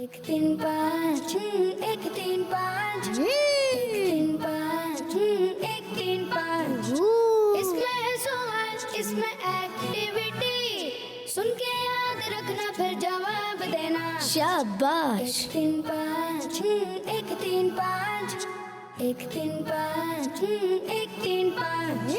एक तीन पाँच एक तीन पाँच एक तीन पाँच एक तीन पाँच। इसमें है सवाल इसमें एक्टिविटी, सुन के याद रखना फिर जवाब देना। शाबाश। एक तीन पाँच एक तीन पाँच एक तीन पाँच एक तीन पाँच।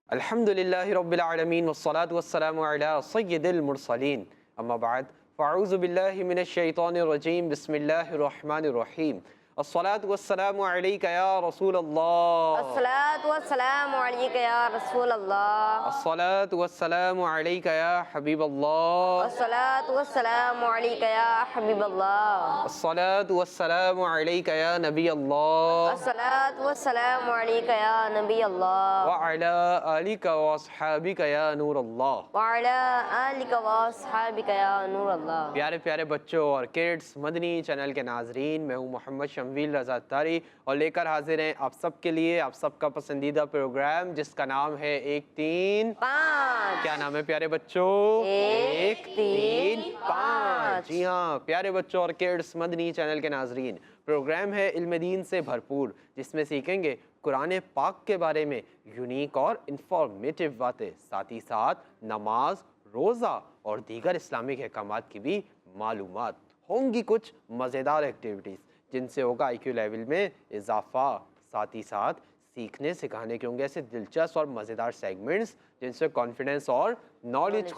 अल्हम्दुलिल्लाहि रब्बिल आलमीन वस्सलातु वस्सलामु अला सय्यिदिल मुरसलीन, अम्मा बाद फ़अऊज़ु बिल्लाहि मिनश शैतानिर रजीम, बिस्मिल्लाहिर रहमानिर रहीम। अस्सलातु वस्सलामु अलैका या रसूल अल्लाह, अस्सलातु वस्सलामु अलैका या रसूल अल्लाह, अस्सलातु वस्सलामु अलैका या हबीब अल्लाह, अस्सलातु वस्सलामु अलैका या हबीब अल्लाह, अस्सलातु वस्सलामु अलैका या नबी अल्लाह, अस्सलातु वस्सलामु अलैका या नबी अल्लाह, व अला आलिका व अस्हाबिका या नूर अल्लाह। व अला आलिका व अस्हाबिका या नूर अल्लाह। प्यारे प्यारे बच्चों और किड्स मदनी चैनल के नाजरीन, मैं हूँ मोहम्मद शमवील रज़ा तारी और लेकर हाजिर हैं आप सब के लिए आप सबका पसंदीदा प्रोग्राम जिसका नाम है एक तीन पाँच। क्या नाम है प्यारे बच्चों? एक तीन पाँच। जी हाँ प्यारे बच्चों और किड्स मदनी चैनल के नाजरीन, प्रोग्राम है इल्म दीन से भरपूर जिसमें सीखेंगे कुरान पाक के बारे में यूनिक और इंफॉर्मेटिव बातें, साथ ही साथ नमाज, रोज़ा और दीगर इस्लामिक अहकामात की भी मालूमात होंगी। कुछ मज़ेदार एक्टिविटीज़ जिनसे होगा आईक्यू लेवल में इजाफा, साथ ही साथ सीखने सिखाने के होंगे ऐसे दिलचस्प और मज़ेदार सेगमेंट्स जिनसे कॉन्फिडेंस और नॉलेज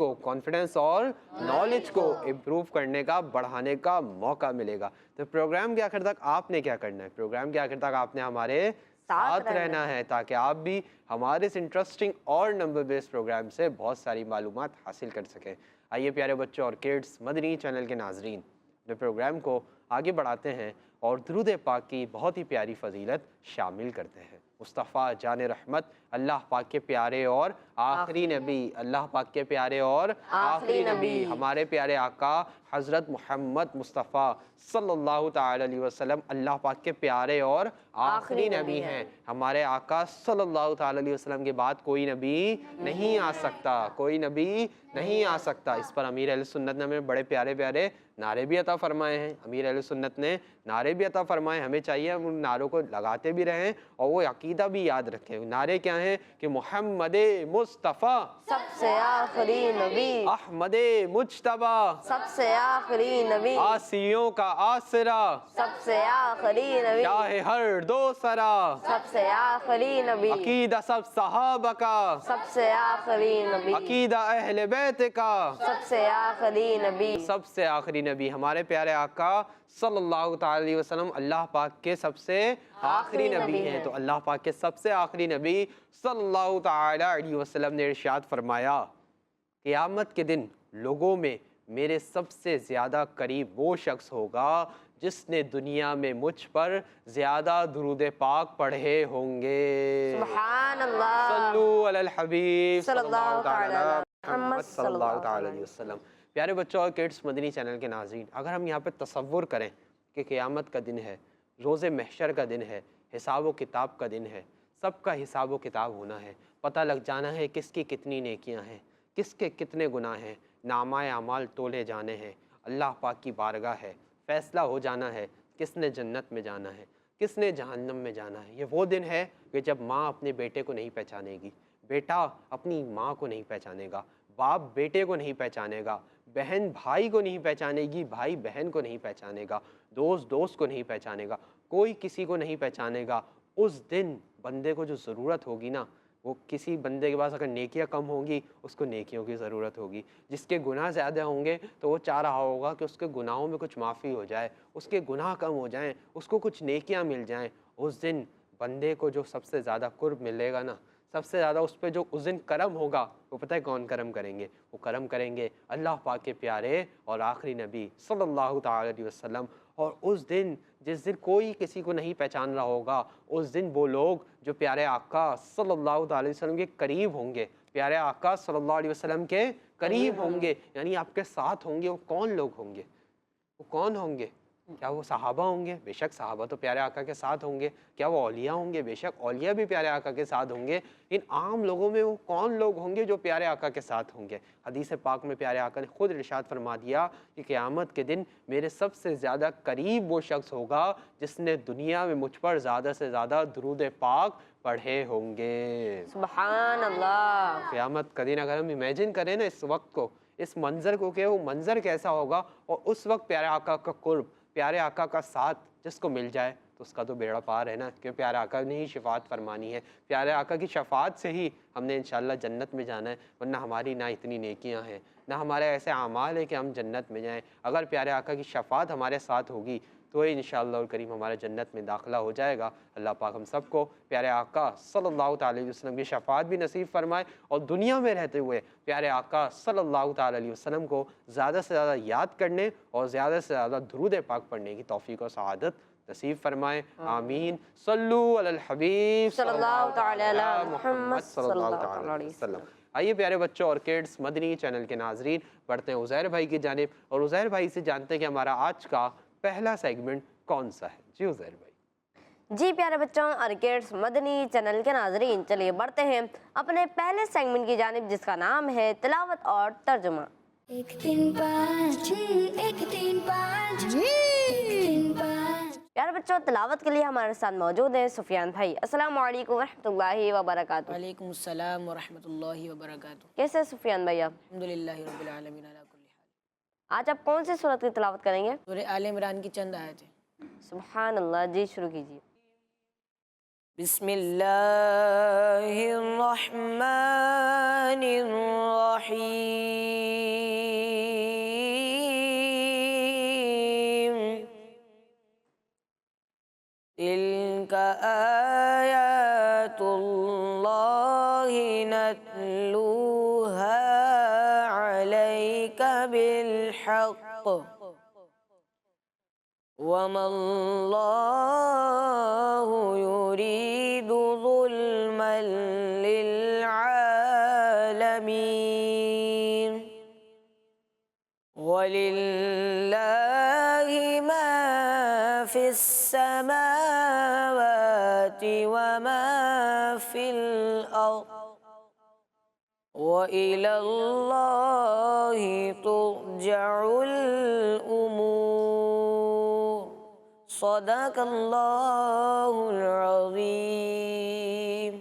को इम्प्रूव करने का, बढ़ाने का मौका मिलेगा। तो प्रोग्राम के आखिर तक आपने क्या करना है? प्रोग्राम के आखिर तक आपने हमारे साथ रहना है ताकि आप भी हमारे इस इंटरेस्टिंग और नंबर बेस्ड प्रोग्राम से बहुत सारी मालूमात हासिल कर सकें। आइए प्यारे बच्चों और किड्स मदनी चैनल के नाजरीन, अपने प्रोग्राम को आगे बढ़ाते हैं और दुरूद पाक की बहुत ही प्यारी फजीलत शामिल करते हैं। मुस्तफ़ा जान रहमत, अल्लाह पाक के प्यारे और आखिरी नबी, अल्लाह पाक के प्यारे और आखिरी नबी, हमारे प्यारे आका हज़रत मोहम्मद मुस्तफ़ा सल्लल्लाहु ताला अलैहि वसल्लम अल्लाह पाक के प्यारे और आखिरी नबी हैं। हमारे आका सल्लल्लाहु ताला अलैहि वसल्लम के बाद कोई नबी नहीं आ सकता, कोई नबी नहीं आ सकता। इस पर अमीर अहले सुन्नत ने हमें बड़े प्यारे प्यारे नारे भी अता फरमाए हैं। अमीर अहले सुन्नत ने नारे भी अता फरमाए, हमें चाहिए हम उन नारों को लगाते भी रहें और वो अकीदा भी याद रखें। नारे क्या हैं कि मोहम्मद मुस्तफ़ा सबसे आखिरी नबी, अहमद मुज्तबा सबसे आखिरी नबी, आसियों का आसरा, सबसे आखिरी नबी, चाहे हर दो सरा, सबसे आखिरी नबी, अकीदा सब सहाबा का, सबसे आखिरी नबी, अकीदा अहले बैत का, सबसे आखिरी नबी, सबसे आखिरी नबी हमारे प्यारे आका सल्लल्लाहु ताला अलैहि वसल्लम अल्लाह पाक के सबसे आखिरी नबी हैं। तो अल्लाह पाक के सबसे आखिरी नबी सल्लल्लाहु ताला अलैहि वसल्लम ने इरशाद फरमाया, क़यामत के दिन लोगों में मेरे सबसे ज़्यादा करीब वो शख्स होगा जिसने दुनिया में मुझ पर ज़्यादा दुरूद पाक पढ़े होंगे। सुभान अल्लाह, सल्लु अलल हबीब सल्लल्लाहु ताला मुहम्मद सल्लल्लाहु ताला अलैहि वसल्लम। प्यारे बच्चों और किड्स मदनी चैनल के नाज़रीन, अगर हम यहाँ पे तसव्वुर करें कि क़यामत का दिन है, रोज़े महशर का दिन है, हिसाब व किताब का दिन है, सबका हिसाब व किताब होना है, पता लग जाना है किसकी कितनी नेकियां हैं, किसके कितने गुनाह हैं, नामाए अमाल तोले जाने हैं, अल्लाह पाक की बारगाह है, फ़ैसला हो जाना है किसने जन्नत में जाना है, किसने जहन्नम में जाना है। ये वो दिन है कि जब माँ अपने बेटे को नहीं पहचानेगी, बेटा अपनी माँ को नहीं पहचानेगा, बाप बेटे को नहीं पहचानेगा, बहन भाई को नहीं पहचानेगी, भाई बहन को नहीं पहचानेगा, दोस्त दोस्त को नहीं पहचानेगा, कोई किसी को नहीं पहचानेगा। उस दिन बंदे को जो ज़रूरत होगी ना, वो किसी बंदे के पास अगर नेकियां कम होंगी उसको नेकियों की ज़रूरत होगी, जिसके गुनाह ज़्यादा होंगे तो वो चाह रहा होगा कि उसके गुनाहों में कुछ माफ़ी हो जाए, उसके गुनाह कम हो जाएं, उसको कुछ नेकियां मिल जाएं। उस दिन बंदे को जो सबसे ज़्यादा कुर्ब मिलेगा ना, सबसे ज़्यादा उस पर जो उस दिन करम होगा, वो पता है कौन करम करेंगे? वो करम करेंगे अल्लाह पाक के प्यारे और आखिरी नबी सल्लल्लाहु ताला अलैहि वसल्लम। और उस दिन जिस दिन कोई किसी को नहीं पहचान रहा होगा, उस दिन वो लोग जो प्यारे आका सल्लल्लाहु अलैहि वसल्लम के करीब होंगे, प्यारे आका सल्लल्लाहु अलैहि वसल्लम के करीब होंगे, यानी आपके साथ होंगे, वो कौन लोग होंगे? वो कौन होंगे? क्या वो सहाबा होंगे? बेशक सहाबा तो प्यारे आका के साथ होंगे। क्या वो औलिया होंगे? बेशक औलिया भी प्यारे आका के साथ होंगे। इन आम लोगों में वो कौन लोग होंगे जो प्यारे आका के साथ होंगे? हदीस पाक में प्यारे आका ने खुद इरशाद फरमा दिया कि क़यामत के दिन मेरे सबसे ज़्यादा करीब वो शख्स होगा जिसने दुनिया में मुझ पर ज़्यादा से ज़्यादा दुरूद पाक पढ़े होंगे। सुभान अल्लाह। क़यामत का दिन अगर हम इमेजिन करें ना इस वक्त को, इस मंज़र को, कि वो मंज़र कैसा होगा, और उस वक्त प्यारे आका का कुर्ब, प्यारे आका का साथ जिसको मिल जाए तो उसका तो बेड़ा पार है ना, क्योंकि प्यारे आका ने ही शफात फरमानी है। प्यारे आका की शफात से ही हमने इंशाअल्लाह जन्नत में जाना है, वरना हमारी ना इतनी नेकियां हैं, ना हमारे ऐसे अमाल हैं कि हम जन्नत में जाएं। अगर प्यारे आका की शफात हमारे साथ होगी तो ही इंशाअल्लाह करीम हमारा जन्नत में दाखिला हो जाएगा। अल्लाह पाक हम सबको प्यारे आका सल्लल्लाहु अलैहि वसल्लम की शफात भी नसीब फरमाए, और दुनिया में रहते हुए प्यारे आका सल्लल्लाहु अलैहि वसल्लम को ज़्यादा से ज़्यादा याद करने और ज़्यादा से ज़्यादा दुरूद पाक पढ़ने की तौफीक और सआदत नसीब फरमाए। आमीन। सल्लु अलल हबीब सल्लल्लाहु तआला अला मुहम्मद मुहम्मद सल्लल्लाहु सल्लल्लाहु अलैहि अलैहि वसल्लम। वसल्लम। आइए प्यारे बच्चों और किड्स मदनी चैनल के नाजरीन, बढ़ते हैं उज़ैर भाई की जानिब, और उज़ैर भाई से जानते हैं कि हमारा आज का पहला सेगमेंट कौन सा है। जी उज़ैर भाई। जी प्यारे बच्चों और किड्स मदनी चैनल के नाजरीन, चलिए बढ़ते हैं अपने पहले सेगमेंट की जानिब, जिसका नाम है तिलावत और तर्जुमा। एक तीन पाँच, एक तीन पाँच, एक तीन पाँच। प्यारे बच्चों, तिलावत के लिए हमारे साथ मौजूद हैं सुफियान भाई। अस्सलाम वालेकुम रहमतुल्लाहि व बरकातुहू। वालेकुम अस्सलाम व रहमतुल्लाहि व बरकातुहू। कैसे हैं सुफियान भाई आप? अल्हम्दुलिल्लाहि रब्बिल आलमीन अला कुल्ली हाल। आज आप कौन सी सूरत की तिलावत करेंगे? सूरह आले इमरान की चंद आयतें। सुभान अल्लाह, जी शुरू कीजिए। बिस्मिल्लाहिर्रहमानिर्रहीम। तिल्का आयातुल्लाहि नत्लूहा अलैका बिलहक़ वमल्लाहु युरीदु ज़ुल्मन लिलआलमीन वलिल्लाहि मा फिस्समावाति वमा फिल अर्द व इलल्लाहि तुरजउल उमूर। सदक़ल्लाहुल अज़ीम।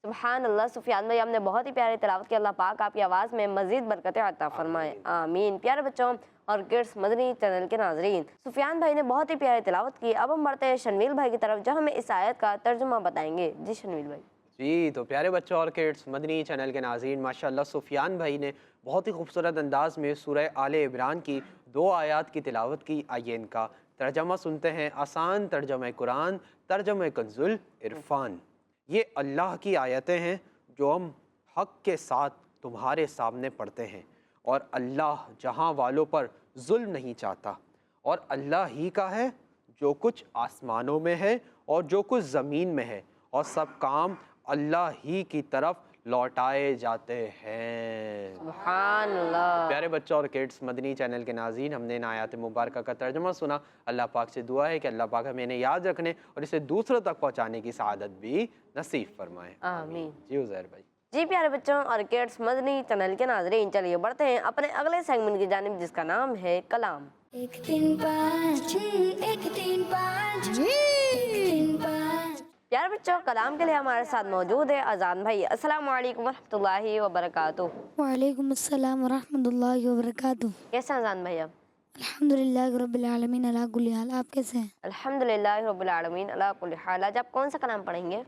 सुभान अल्लाह। सुफियान भाई, आपने बहुत ही प्यारी तिलावत की। अल्लाह पाक आपकी आवाज़ में मज़ीद बरकतें अता फरमाए। आमीन। प्यारे बच्चों और किड्स मदनी चैनल के नाजरीन, सुफियान भाई ने बहुत ही प्यारी तिलावत की। अब हम बढ़ते हैं शनवील भाई की तरफ, जो हमें इस आयत का तर्जुमा बताएंगे। जी शनवील भाई। जी, तो प्यारे बच्चों और किड्स मदनी चैनल के नाज़रीन, माशाअल्लाह सुफियान भाई ने बहुत ही खूबसूरत अंदाज में सूरह आले इमरान की 2 आयत की तिलावत की। आइए इनका तर्जमा सुनते हैं। आसान तर्जमा कुरान, तर्जमा कंजुल इरफान। ये अल्लाह की आयतें हैं जो हम हक़ के साथ तुम्हारे सामने पढ़ते हैं, और अल्लाह जहाँ वालों पर जुल्म नहीं चाहता, और अल्लाह ही का है जो कुछ आसमानों में है और जो कुछ ज़मीन में है, और सब काम अल्लाह ही की तरफ लौटाए जाते हैं। सुभान अल्लाह। प्यारे बच्चों और किड्स मदनी चैनल के नाज़रीन, हमने इन आयत मुबारक का तर्जुमा सुना। अल्लाह पाक से दुआ है कि अल्लाह पाक हमें इन्हें याद रखने और इसे दूसरों तक पहुँचाने की सआदत भी नसीब फरमाए। आमीन। जी उज़ैर भाई। जी प्यारे बच्चों और किड्स मदनी चैनल के नाजरीन, चलिए बढ़ते हैं अपने अगले सेगमेंट की जानिब, जिसका नाम है कलाम। एक तीन पाँच, एक तीन पाँच, एक तीन पाँच। प्यारे बच्चों, कलाम के लिए हमारे साथ मौजूद है अजान भाई। अस्सलाम वालेकुम रहमतुल्लाहि व बरकातुहू। वालेकुम अस्सलाम वरहमतुल्लाहि वबरकातुहू। कैसे हैं अजान भाई आप? अल्हम्दुलिल्लाह रब्बिल आलमीन अला कुल्ली हाल। आप कैसे हैं? अल्हम्दुलिल्लाह रब्बिल आलमीन अला कुल्ली हाल। आज आप कौन सा कलाम पढ़ेंगे?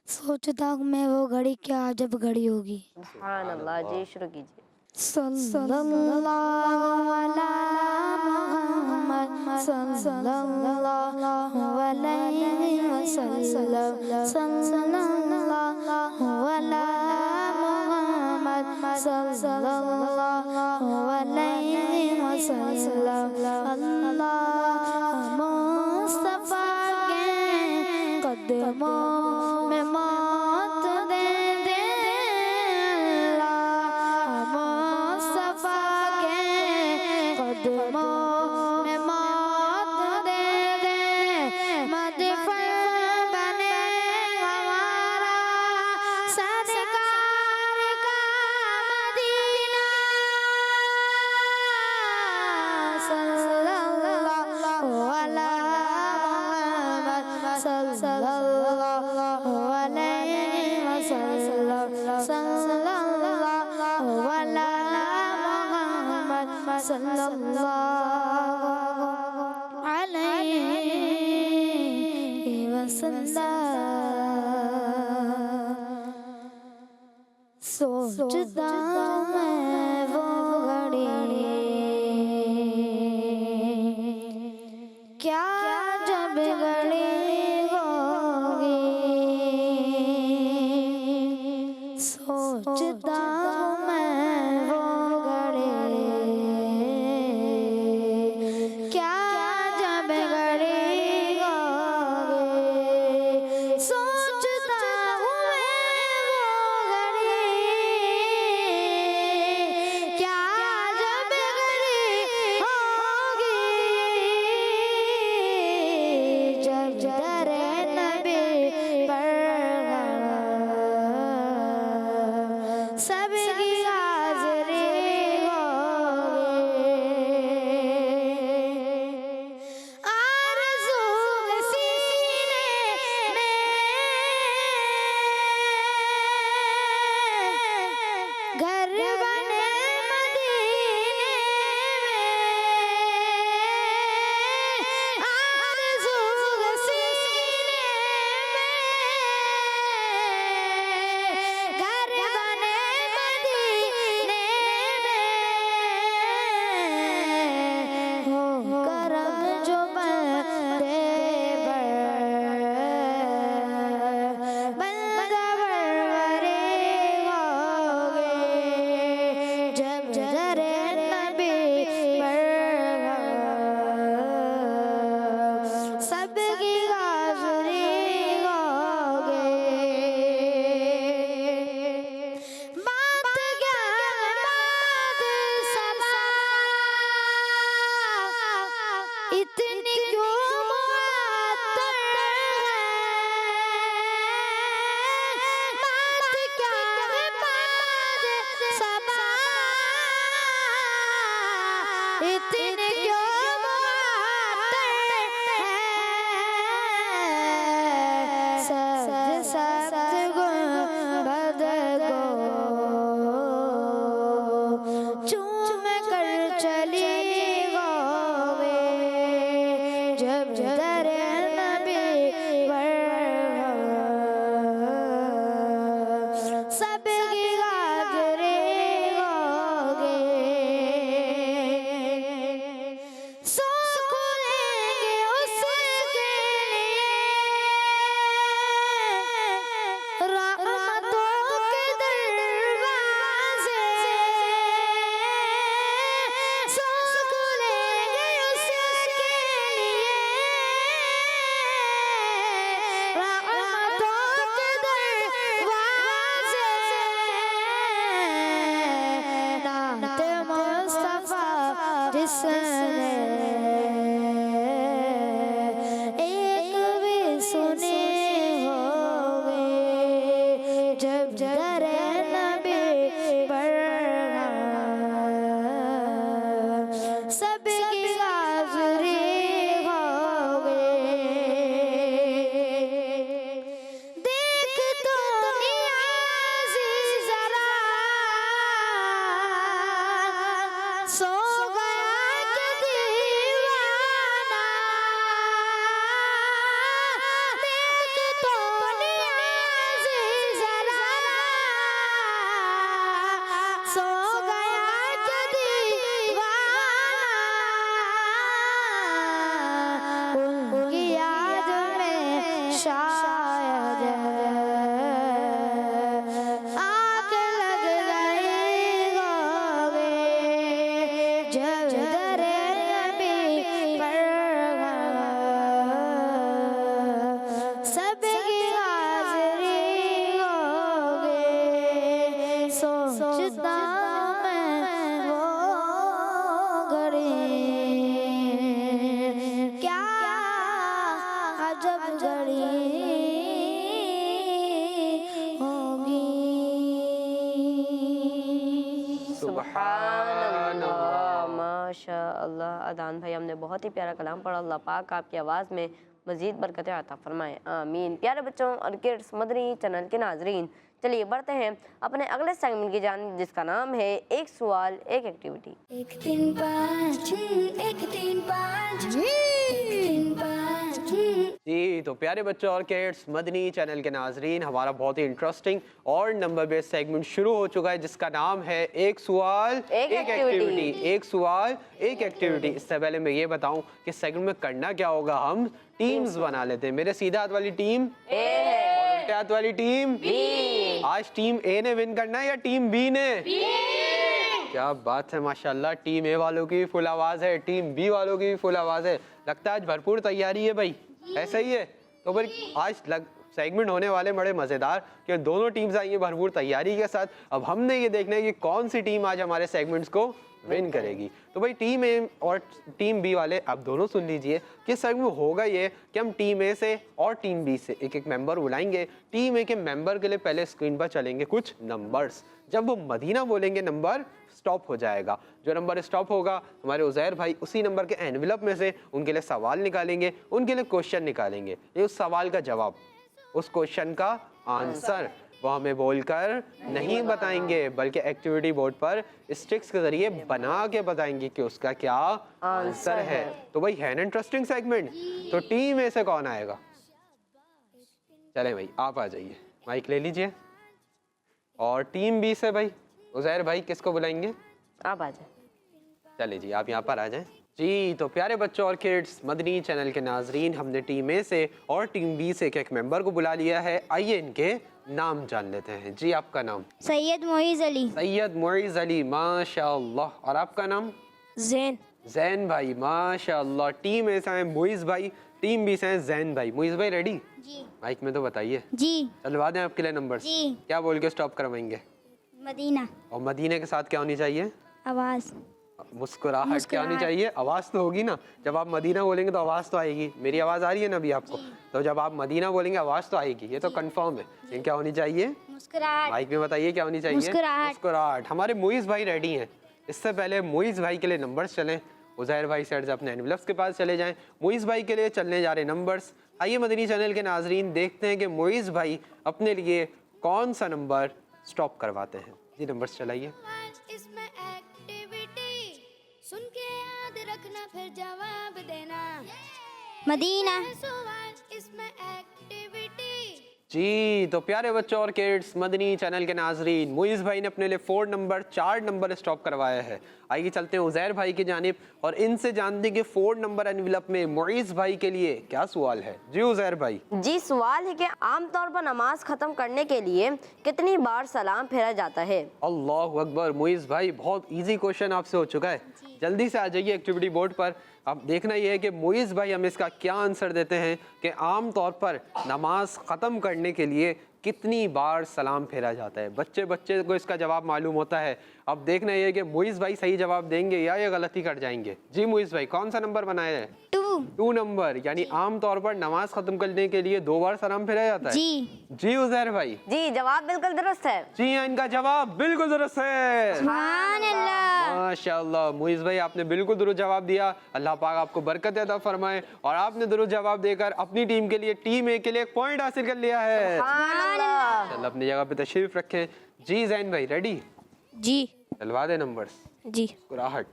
सोचता हूँ मैं वो घड़ी क्या जब घड़ी होगी। सुभान अल्लाह, जी शुरू कीजिए। सल्लल्लाहु अला मुहम्मद सल्लल्लाहु अलैहि वसल्लम। सल्लल्लाहु अला मुहम्मद सल्लल्लाहु अलैहि वसल्लम। अल्लाह मुस्तफा के कदमों में मौत दे दे। अल्लाह मुस्तफा के कदमों सल्लल्लाहु अलैहि वसल्लम सल्लल्लाहु अला मुहम्मद सल्लल्लाहु अलैहि वसल्लम। सोचता मैं वो घड़ी क्या जब घड़ी होगी, सोचता मैं वो घड़ी क्या जब घड़ी होगी, सोचता हूँ मैं वो घड़ी क्या जब घड़ी होगी, जब दरे नबी पर सबकी हाज़िरी होगी। आरज़ू सीने में घर बने मदीने में, आरज़ू सीने में घर बने मदीने में, हो करम जो बंदे बंदवरे होगे, जब दरे नबी पर सबकी हाज़िरी होगे। बात क्या बात समा इतनी क्यों मुअत्तर है, बात क्या बात समा इतनी क्यों मुअत्तर है, सब्ज़ सब्ज़ गुंबद को चूम कर चली होगे, जब दरे नबी पर सबकी हाज़िरी होगी। सो खुलेंगे उसके लिए रहमतों के दरवाज़े, सो खुलेंगे उसके लिए रहमतों के दरवाज़े। नात मुस्तफ़ा जिसने एक भी सुने होंगे, जब दरे नबी पर सबकी हाज़िरी होगी। देख तो नियाज़ी ज़रा सो गया क्या दीवाना, देख तो नियाज़ी ज़रा सो गया क्या दीवाना, उनकी याद में शायद आग लग गई होगी, जब दरे नबी पर सबकी हाज़िरी होगी। सोचता मैं वो घड़ी क्या अजब घड़ी होगी। सुभान अल्लाह, माशा अल्लाह। अदान भाई, हमने बहुत ही प्यारा कलाम पढ़ा। अल्लाह पाक आपकी आवाज़ में मजीद बरकतें अता फरमाए, आमीन। प्यारे बच्चों और किड्स मदनी चैनल के नाजरीन, चलिए बढ़ते हैं अपने अगले सेगमेंट की जानिब, जिसका नाम है एक सवाल एक एक्टिविटी। 1 3 5 1 3 5 1 3 5 जी तो प्यारे बच्चों और किड्स मदनी चैनल के नाजरीन, हमारा बहुत ही इंटरेस्टिंग और नंबर बेस्ड सेगमेंट शुरू हो चुका है, जिसका नाम है एक सवाल एक एक्टिविटी। एक सवाल एक एक्टिविटी। इससे पहले मैं ये बताऊं कि सेगमेंट में करना क्या होगा, हम टीम्स बना लेते हैं। मेरे सीधा हाथ वाली टीम ए है, और उल्टे हाथ वाली टीम बी। आज टीम ए ने विन करना है या टीम बी ने? क्या बात है, माशाल्लाह। टीम ए वालों की भी फुल आवाज है, टीम बी वालों की भी फुल आवाज है। लगता है आज भरपूर तैयारी है भाई, ऐसा ही है? तो फिर आज सेगमेंट होने वाले बड़े मज़ेदार, कि दोनों टीम्स आई हैं भरपूर तैयारी के साथ। अब हमने ये देखना है कि कौन सी टीम आज हमारे सेगमेंट्स को विन करेगी। तो भाई टीम ए और टीम बी वाले आप दोनों सुन लीजिए कि सेगमेंट होगा ये कि हम टीम ए से और टीम बी से एक एक मेंबर बुलाएंगे। टीम ए के मेंबर के लिए पहले स्क्रीन पर चलेंगे कुछ नंबर्स। जब वो मदीना बोलेंगे नंबर स्टॉप हो जाएगा। जो नंबर स्टॉप होगा हमारे उज़ैर भाई उसी नंबर के एनवेलप में से उनके लिए सवाल निकालेंगे, उनके लिए क्वेश्चन निकालेंगे। ये उस सवाल का जवाब, उस क्वेश्चन का आंसर वो हमें बोलकर नहीं बताएंगे, बल्कि एक्टिविटी बोर्ड पर स्टिक्स के जरिए बना के बताएंगे कि उसका क्या आंसर है। तो भाई है ना इंटरेस्टिंग सेगमेंट। तो टीम ए से कौन आएगा? चले भाई आप आ जाइए, माइक ले लीजिए। और टीम बी से भाई उज़ैर भाई किसको बुलाएंगे? आप आ जाए। चलिए जी आप यहाँ पर आ जाएं। जी तो प्यारे बच्चों और किड्स मदनी चैनल के नाजरीन, हमने टीम ए से और टीम बी से एक मेंबर को बुला लिया है। आइए इनके नाम जान लेते हैं। जी आपका नाम? सैयद मोइज़ अली। सैयद मोइज़ अली, माशाअल्लाह। और आपका नाम? जैन। जैन भाई, माशाअल्लाह। टीम ए से हैं मोइज़ भाई, टीम बी से हैं जैन भाई। मोइज़ भाई रेडी? जी। माइक में तो बताइए। जी। चलवा दें आपके लिए नंबर। जी। क्या बोल के स्टॉप करवाएंगे? मदीना। और मदीने के साथ क्या होनी चाहिए? आवाज़। मुस्कुराहट क्या होनी चाहिए? आवाज़ तो होगी ना। जब आप मदीना बोलेंगे तो आवाज़ तो आएगी। मेरी आवाज़ आ रही है ना अभी आपको? तो जब आप मदीना बोलेंगे आवाज़ तो आएगी, ये तो कंफर्म है। लेकिन क्या होनी चाहिए? मुस्कुराहट। माइक में बताइए क्या होनी चाहिए? मुस्कुराहट। मुस्कुराहट। हमारे मोइज़ भाई रेडी हैं। इससे पहले मोइज़ भाई के लिए नंबर्स चलें। उज़ैर भाई सेठ से अपने एनवेलप्स के पास चले जाएं। मोइज़ भाई के लिए चलने जा रहे नंबर्स। आइए मदनी चैनल के नाजरीन देखते हैं कि मोइज़ भाई अपने लिए कौन सा नंबर स्टॉप करवाते हैं। जी नंबर्स चलाइए। इसमें एक्टिविटी सुन के याद रखना फिर जवाब देना। मदीना। सवाल इसमें एक्टिविटी। जी तो प्यारे बच्चों और किड्स मदनी चैनल के नाजरीन, मोइज़ भाई ने अपने लिए 4 नंबर स्टॉप करवाया है। आइए चलते हैं उज़ैर भाई की जानिब और इनसे जानते हैं कि 4 नंबर एनवेलप में मोइज़ भाई के लिए क्या सवाल है। जी उज़ैर भाई। जी सवाल है कि आमतौर पर नमाज खत्म करने के लिए कितनी बार सलाम फेरा जाता है? अल्लाह अकबर। मोइज़ भाई बहुत इजी क्वेश्चन आपसे हो चुका है, जल्दी से आ जाइए एक्टिविटी बोर्ड पर। अब देखना ये है कि मोइज़ भाई हमें इसका क्या आंसर देते हैं कि आम तौर पर नमाज ख़त्म करने के लिए कितनी बार सलाम फेरा जाता है। बच्चे बच्चे को इसका जवाब मालूम होता है। अब देखना ये है कि मोइज़ भाई सही जवाब देंगे या ये गलती कर जाएंगे। जी मोइज़ भाई कौन सा नंबर बनाया है? 2 नंबर, यानी आम तौर पर नमाज खत्म करने के लिए 2 बार सलाम फेरा जाता है। जी। जी उज़ैर भाई। जी जवाब बिल्कुल दुरुस्त है। जी हाँ, इनका जवाब बिल्कुल दुरुस्त है। सुभान अल्लाह। माशाअल्लाह मोइज़ भाई आपने बिल्कुल दुरुस्त जवाब दिया। अल्लाह पाक आपको बरकत अता फरमाए। और आपने दुरुस्त जवाब देकर अपनी टीम के लिए, टीम ए के लिए 1 पॉइंट हासिल कर लिया है। चल अपनी जगह पे तशरीफ रखें। जी जैन भाई रेडी? जी। चलवा दे नंबर्स। जी। मुस्कुराहट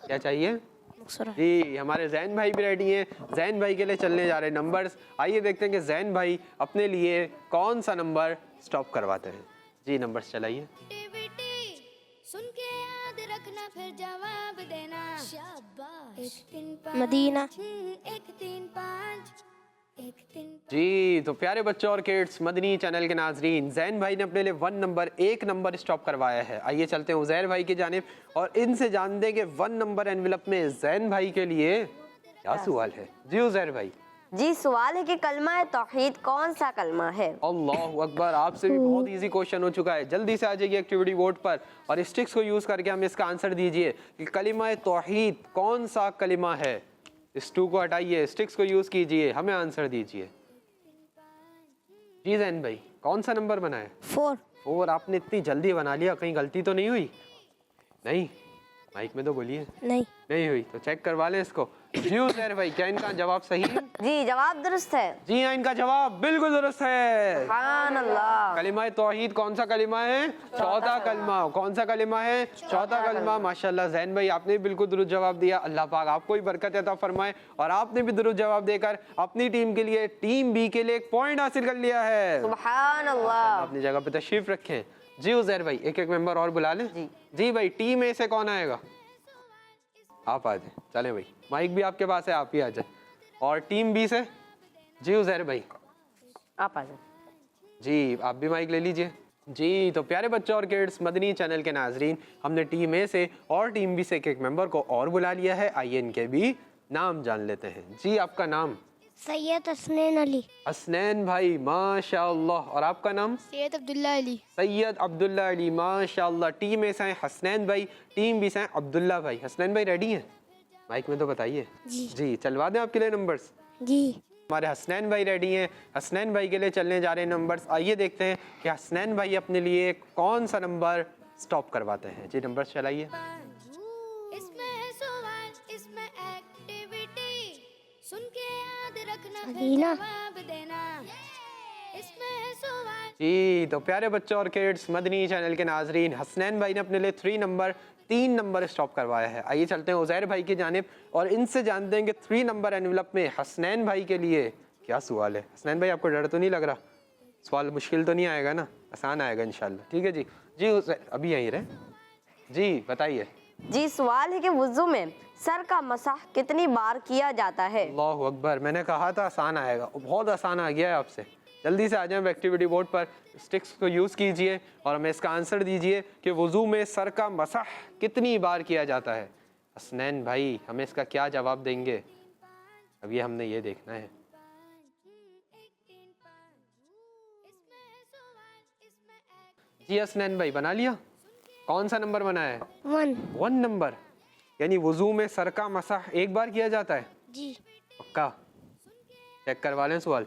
क्या चाहिए? जी हमारे जैन भाई भी रेडी हैं। जैन भाई के लिए चलने जा रहे नंबर्स। आइए देखते हैं कि जैन भाई अपने लिए कौन सा नंबर स्टॉप करवाते हैं। जी नंबर्स चलाइए। एक्टिविटी सुन के याद रखना फिर जवाब देना। शाबाश। 1 3 5 मदीना। 1 3 5 1 3 जी तो प्यारे बच्चों और किड्स मदनी चैनल के नाजरीन, जैन भाई ने अपने लिए 1 नंबर स्टॉप करवाया है। आइए चलते हैं उज़ैर भाई की जानिब और इनसे जानते हैं कि 1 नंबर एनवेलप में जैन भाई के लिए क्या सवाल है। जी उज़ैर भाई। जी सवाल है कि कलमा तौहीद कौन सा कलमा है? अल्लाह अकबर। आपसे भी बहुत इजी क्वेश्चन हो चुका है। जल्दी से आ जाइए एक्टिविटी बोर्ड पर और स्टिक्स को यूज करके हमें इसका आंसर दीजिए कि कलिमा तौहीद कौन सा कलिमा है। इस 2 को हटाइए, स्टिक्स को यूज कीजिए, हमें आंसर दीजिए। जी जैन भाई कौन सा नंबर बनाया? 4। 4। आपने इतनी जल्दी बना लिया, कहीं गलती तो नहीं हुई? नहीं माइक में तो बोलिए। नहीं। नहीं हुई तो चेक करवा लें इसको। जी उजैर भाई, क्या इनका जवाब सही है? जी जवाब दुरुस्त है। जी हाँ, इनका जवाब बिल्कुल दुरुस्त है। सुभान अल्लाह। कलिमा तौहीद कौन सा कलिमा है? चौथा कलिमा। कौन सा कलिमा है? चौथा कलिमा। माशाल्लाह जैन भाई, आपने भी बिल्कुल दुरुस्त जवाब दिया। अल्लाह पाक आपको भी बरकत अता फरमाए। और आपने भी दुरुस्त जवाब देकर अपनी टीम के लिए, टीम बी के लिए एक पॉइंट हासिल कर लिया है। सुभान अल्लाह। अपनी जगह पे तशरीफ रखें। जी उजैर भाई, एक एक मेंबर और बुला लें। जी भाई, टीम ए से कौन आएगा? आप आ जाए। चले भाई, माइक भी आपके पास है, आप ही आ जाए। और टीम बी से जी उजैर भाई, आप आ जाए। जी आप भी माइक ले लीजिए। जी तो प्यारे बच्चों और किड्स मदनी चैनल के नाजरीन, हमने टीम ए से और टीम बी से एक एक मेंबर को और बुला लिया है। आइए इनके भी नाम जान लेते हैं। जी आपका नाम? सैयद हसनैन अली। हसनैन भाई, माशाअल्लाह। और आपका नाम? सैयद अब्दुल्ला अली। सैयद अब्दुल्ला अली, माशाअल्लाह। टीम ए से हैं हसनैन भाई, टीम बी से हैं अब्दुल्ला भाई। हसनैन भाई रेडी हैं? माइक में तो बताइए। जी चलवा दें आपके लिए नंबर्स। जी। हमारे हसनैन भाई रेडी हैं। हसनैन भाई के लिए चलने जा रहे हैं नंबर्स। आइए देखते हैं कि हसनैन भाई अपने लिए कौन सा नंबर स्टॉप करवाते हैं। जी नंबर्स चलाइए। इसमें है सवाल, इसमें एक्टिविटी, सुन के याद रखना फिर अदीना। जवाब देना। इसमें है सवाल। जी तो प्यारे बच्चों और किड्स मदनी चैनल के नाजरीन, हसनैन भाई ने अपने लिए 3 नंबर स्टॉप करवाया है। आइए चलते हैं उजैर भाई की जानिब और इनसे जानते हैं कि 3 नंबर एनवलप में हसनैन भाई के लिए क्या सवाल है। हसनैन भाई, आपको डर तो नहीं लग रहा? सवाल मुश्किल तो नहीं आएगा ना? आसान आएगा इंशाल्लाह। ठीक है जी। जी उजैर अभी यहीं रहे। जी बताइए। जी सवाल है कि वुज़ू में सर का मसाह कितनी बार किया जाता है? अल्लाहु अकबर, मैंने कहा था आसान आएगा, बहुत आसान आ गया है आपसे। जल्दी से आ जाएं एक्टिविटी बोर्ड पर, स्टिक्स को यूज़ कीजिए और हमें इसका आंसर दीजिए कि वुज़ू में सर का मसाह कितनी बार किया जाता है। हसनैन भाई हमें इसका क्या जवाब देंगे, अब ये हमने ये देखना है। जी हसनैन भाई बना लिया? कौन सा नंबर बनाया है? 1 नंबर, यानी वुज़ू में सर का मसाह एक बार किया जाता है? जी। पक्का? चेक करवा लें सवाल,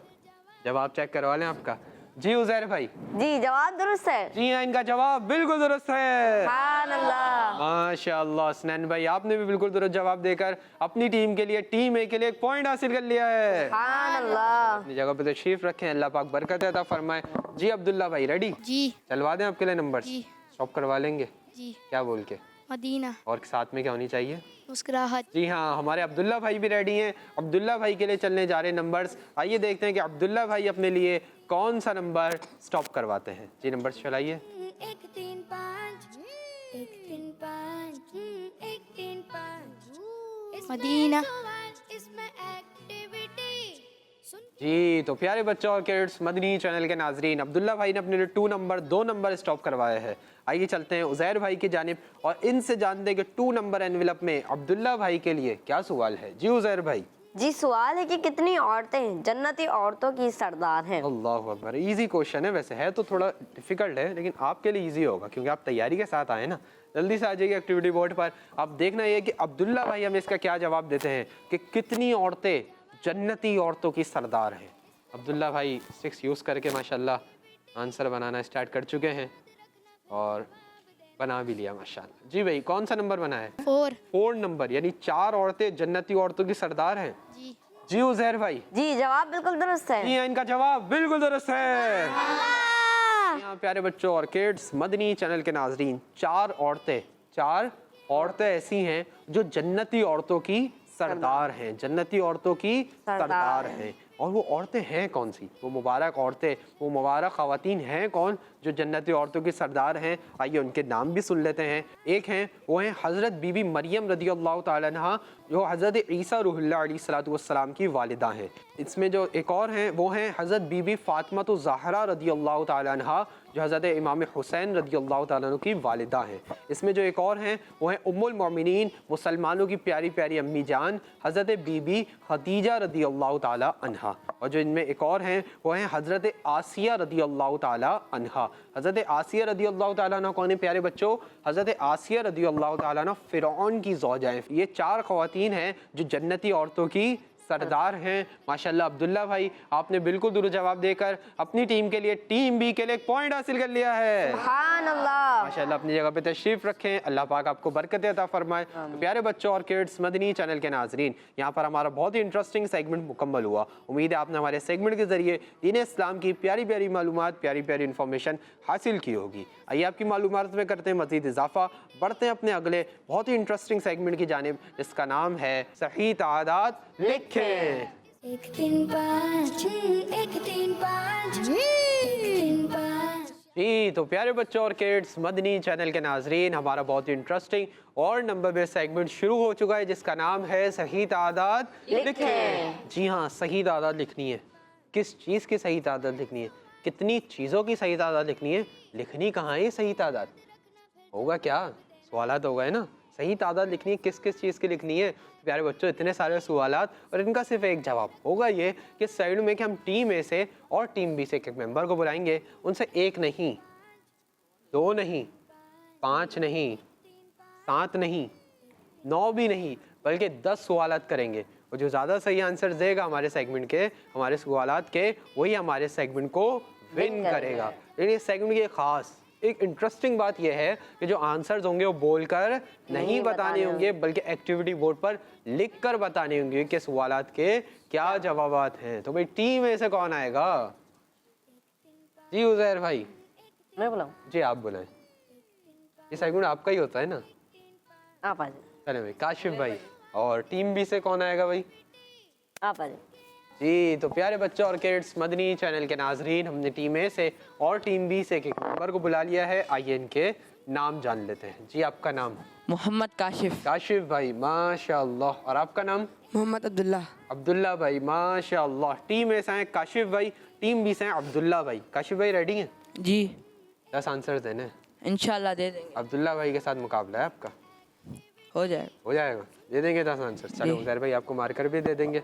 जवाब चेक करवा लें आपका। जी उजैर भाई। जी जवाब दुरुस्त है। जी हाँ, इनका जवाब बिल्कुल दुरुस्त है। सुभान अल्लाह। माशाअल्लाह हसनैन भाई, आपने भी बिल्कुल दुरुस्त जवाब देकर अपनी टीम के लिए, टीम ए के लिए एक पॉइंट हासिल कर लिया है। सुभान अल्लाह। अपनी जगह पे तशरीफ रखें, अल्लाह पाक बरकत अता फरमाए। जी अब्दुल्ला भाई रेडी? जी। चलवा दें आपके लिए नंबर? स्टॉप करवा लेंगे? जी। क्या बोल के? मदीना। और साथ में क्या होनी चाहिए? मुस्कुराहट। जी हाँ, हमारे अब्दुल्ला भाई भी रेडी हैं। अब्दुल्ला भाई के लिए चलने जा रहे हैं नंबर्स। आइए देखते हैं कि अब्दुल्ला भाई अपने लिए कौन सा नंबर स्टॉप करवाते हैं। जी नंबर्स चलाइए। 1 3 5 1 3 5 1 3 5। मदीना। इसमें एक्टिविटी, सुन जी तो प्यारे बच्चों और किड्स मदनी चैनल के नाजरीन, अब्दुल्ला भाई ने अपने लिए 2 नंबर स्टॉप करवाए हैं। आइए चलते हैं उजैर भाई की जानिब और इनसे जानते हैं कि 2 नंबर एनवलप में अब्दुल्ला भाई के लिए क्या सवाल है। जी उजैर भाई। जी सवाल है कि कितनी औरतें जन्नती औरतों की सरदार हैं? अल्लाह अकबर, इजी क्वेश्चन है, वैसे है तो थोड़ा डिफिकल्ट है लेकिन आपके लिए इजी होगा क्योंकि आप तैयारी के साथ आए ना। जल्दी से आ जाइए एक्टिविटी बोर्ड पर। अब देखना ये कि अब्दुल्ला भाई हमें इसका क्या जवाब देते हैं कि कितनी औरतें जन्नती औरतों की सरदार हैं। अब्दुल्ला भाई 6 यूज़ करके माशाल्लाह आंसर बनाना स्टार्ट कर चुके हैं और बना भी लिया माशाल्लाह। जी भाई कौन सा नंबर बना है? 4 नंबर, यानी 4 औरतें जन्नती औरतों की सरदार हैं। जी। जी उजैर भाई। जी जवाब बिल्कुल दुरुस्त है। जी इनका जवाब बिल्कुल दुरुस्त है। यहाँ प्यारे बच्चों और किड्स मदनी चैनल के नाजरीन, 4 औरतें ऐसी हैं जो जन्नती औरतों की सरदार हैं, जन्नती औरतों की सरदार हैं। और वो औरतें हैं कौन सी, वो मुबारक औरतें, वो मुबारक ख़वातीन हैं कौन जो जन्नती औरतों की सरदार हैं? आइए उनके नाम भी सुन लेते हैं। एक हैं वो हैं हज़रत बीबी मरियम रदी अल्लाह तआला अन्हा, जो हज़रत ईसा रूहुल्लाह अलैहिस्सलातु वस्सलाम की वालिदा हैं। इसमें जो एक और हैं वो हैं हज़रत बीबी फ़ातिमा तो ज़हरा रदी अल्लाह तआला अन्हा, जो हज़रत इमाम हुसैन रदी अल्लाह तआला अन्हु की वालिदा हैं। इसमें जो एक और हैं वो हैं उम्मुल मोमिनीन, मुसलमानों की प्यारी प्यारी अम्मी जान हज़रत बीबी खदीजा रदी अल्लाह तआला अन्हा। और जो इनमें एक और हैं वो हैं हज़रत आसिया रदी अल्लाह तआला अन्हा। हज़रत आसिया रदी अल्लाह तआला अन्हा कौन है प्यारे बच्चों? हज़रत आसिया रदी अल्लाह तआला अन्हा फ़िरऔन की ज़ौजा हैं। ये 4 ख़वातीन हैं जो जन्नती औरतों की सरदार हैं माशाल्लाह। अब्दुल्ला भाई आपने बिल्कुल दुरुस्त जवाब देकर अपनी टीम के लिए, टीम बी के लिए एक पॉइंट हासिल कर लिया है। सुभान अल्लाह। माशाल्लाह, अपनी जगह पे तशरीफ रखें, अल्लाह पाक आपको बरकत अता फरमाए। तो प्यारे बच्चों और किड्स मदनी चैनल के नाजरीन, यहाँ पर हमारा बहुत ही इंटरेस्टिंग सेगमेंट मुकम्मल हुआ। उम्मीद है आपने हमारे सेगमेंट के जरिए दीन इस्लाम की प्यारी प्यारी मालूमात, प्यारी प्यारी इन्फॉर्मेशन हासिल की होगी। आइए आपकी मालूमात में करते हैं मजीद इजाफा, बढ़ते हैं अपने अगले बहुत ही इंटरेस्टिंग सेगमेंट की जानिब, जिसका नाम है सही तादाद लिखें। 1 3 5 6 1 3 5 3 5। जी तो प्यारे बच्चों और किड्स मदनी चैनल के नाजरीन, हमारा बहुत ही इंटरेस्टिंग और नंबर बेस्ड सेगमेंट शुरू हो चुका है, जिसका नाम है सही तादाद लिखें। जी हाँ, सही तादाद लिखनी है। किस चीज़ की सही तादाद लिखनी है? कितनी चीज़ों की सही तादाद लिखनी है? लिखनी कहाँ है सही तादाद? होगा क्या? सवालात हो गए ना। सही तादाद लिखनी है, किस किस चीज़ की लिखनी है? तो प्यारे बच्चों, इतने सारे सवालात और इनका सिर्फ एक जवाब होगा ये कि साइड में कि हम टीम ए से और टीम बी से एक मेंबर को बुलाएंगे, उनसे 1 नहीं, 2 नहीं, 5 नहीं, 7 नहीं, 9 भी नहीं, बल्कि 10 सवालात करेंगे। और जो ज़्यादा सही आंसर देगा हमारे सेगमेंट के, हमारे सवालात के, वही हमारे सेगमेंट को विन करेगा। लेकिन इस सेगमेंट की ख़ास एक इंटरेस्टिंग बात यह है कि जो आंसर्स होंगे वो बोलकर नहीं बताने होंगे, बल्कि एक्टिविटी बोर्ड पर लिख कर बताने होंगे कि सवालात के क्या जवाबात हैं। तो भाई टीम में से कौन आएगा? जी उजैर भाई। मैं बुलाऊं? जी आप बुलाएं, ये सेगमेंट आपका ही होता है ना। आप आ जाए। चले भाई, काशिफ भाई। और टीम बी से कौन आएगा भाई? आप आ जाए। जी तो प्यारे बच्चों और किड्स मदनी चैनल के नाजरीन, हमने टीम ए से और टीम बी से एक मेंबर को बुला लिया है। आइए इनके नाम जान लेते हैं। जी आपका नाम? मोहम्मद काशिफ। काशिफ भाई, माशाअल्लाह। और आपका नाम? मोहम्मद अब्दुल्ला। अब्दुल्ला भाई, माशाअल्लाह। टीम ए से हैं काशिफ भाई, टीम बी से हैं अब्दुल्ला भाई। काशिफ भाई रेडी हैं? जी 10 आंसर देने। इंशाल्लाह दे देंगे। अब्दुल्ला भाई के साथ मुकाबला है आपका, हो जाए। हो जाएगा, दे देंगे 10 आंसर। चलो उजैर भाई आपको मार्कर भी दे देंगे।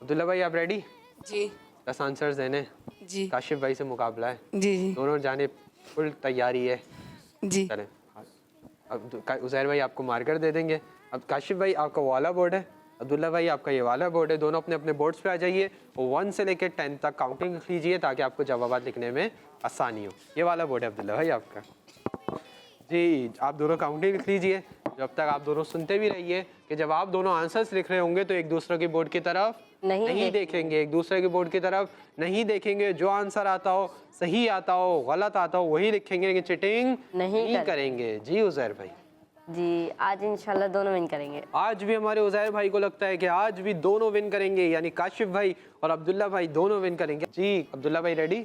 अब्दुल्ला भाई आप रेडी? जी 10 आंसर देने। जी काशिफ भाई से मुकाबला है, जी जी दोनों जाने फुल तैयारी है। जी। चलें, अब उजैर भाई आपको मार्कर दे देंगे। अब काशिफ भाई आपका वाला बोर्ड है, अब्दुल्ला भाई आपका ये वाला बोर्ड है। दोनों अपने अपने बोर्ड्स पे आ जाइए और 1 से लेकर 10 तक काउंटिंग लिख लीजिए ताकि आपको जवाब लिखने में आसानी हो। ये वाला बोर्ड है अब्दुल्ला भाई आपका। जी आप दोनों काउंटिंग लिख लीजिए। जब तक आप दोनों सुनते भी रहिए कि जब आप दोनों आंसर्स लिख रहे होंगे तो एक दूसरे के बोर्ड की तरफ नहीं देखेंगे, एक दूसरे के बोर्ड की तरफ नहीं देखेंगे। जो आंसर आता हो, सही आता हो, गलत आता हो, वही लिखेंगे, लेकिन चिटिंग नहीं करेंगे। जी उजैर भाई। जी आज इंशाल्लाह दोनों विन करेंगे। आज भी हमारे उजैर भाई को लगता है कि आज भी दोनों विन करेंगे, यानी काशिफ भाई और अब्दुल्ला भाई दोनों विन करेंगे। जी अब्दुल्ला भाई रेडी?